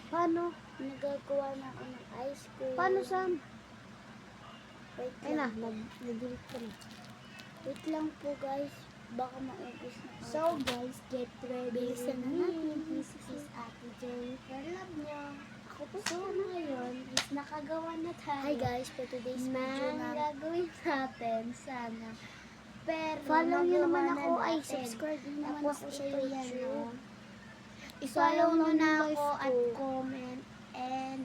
Paano? Nagagawa na ako ng ice cream. Paano, Sam? Wait Ay na, lang. nag-delete ko na. Wait lang po guys. Baka maubos na ako. So guys, get ready Bilisan with na me. natin. This is Ate Jennifer. Love nyo. Ako po So ngayon is nakagawa na tayo. Hi guys, for today's video na na gagawin natin sana. Pero follow nyo magawa naman ako. na Ay, natin. subscribe nyo naman Tapos ako sa ito yan, YouTube. no? I-follow I-follow nyo lang na yung ako live at ko. comment and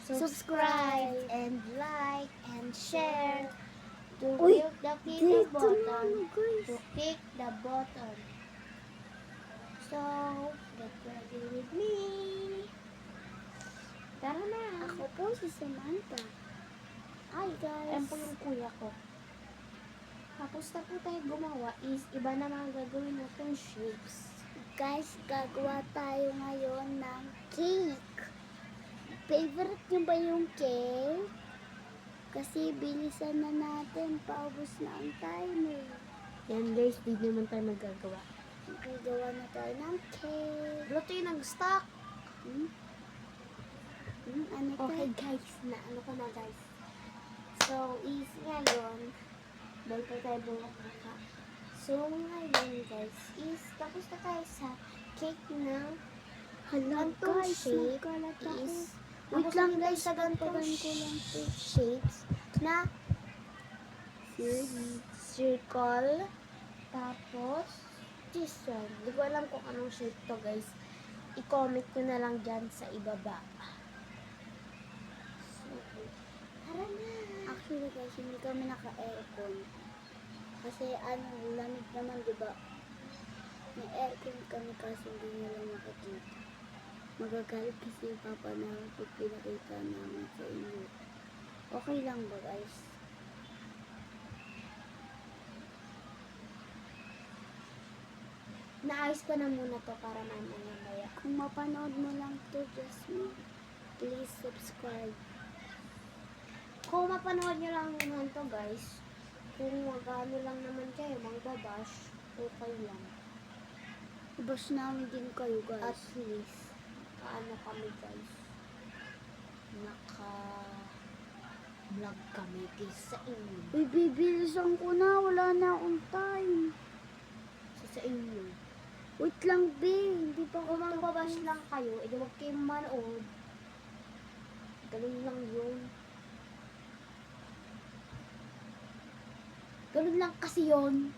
Subscribe. and like and share to Uy, click the Dito na button. guys. To click the button. So, get ready with me. Tara na. Ako po si Samantha. Hi guys. Ayan po yung kuya ko. Tapos na po tayo gumawa is iba na mga gagawin natin shapes. Guys, gagawa tayo ngayon ng cake. Favorite nyo ba yung cake? Kasi bilisan na natin. Paubos na ang timer. Yan guys, di naman tayo magagawa. Gagawa na tayo ng cake. Luto yung nag-stock. Ano Okay tayo? guys, na ano ko na guys. So, is ngayon, dahil pa tayo bumaka. So, ngayon guys, is tapos na tayo sa cake ng Hala gantong guys, shape nagkalat ako. is Wait tapos lang na guys, sa gantong tagan ko lang to. shapes na circle, tapos this one. Hindi ko alam kung anong shape to guys. I-comment ko na lang dyan sa ibaba. So, tara na. Actually guys, hindi kami naka-aircon. Kasi lamig naman, diba? May aircon kami kasi hindi nyo lang makikita. Magagalit kasi yung papa namin pag pinakita namin sa inyo. Okay lang ba guys? Naayos ko na muna to para mamaya. Kung mapanood mo lang to, Jasmine, please subscribe. Kung mapanood nyo lang naman to guys, kung magano lang naman kayo, magbabash, okay lang. Bash namin din kayo At guys. least, kaano kami guys, naka-vlog kami guys sa inyo. Uy, bibilisan ko na. Wala na akong time. Sa inyo. Wait lang, B. Hindi pa ako Kung magbabash lang kayo, edi wag kayo manood. Ganun lang yun. Ganun lang kasi yun.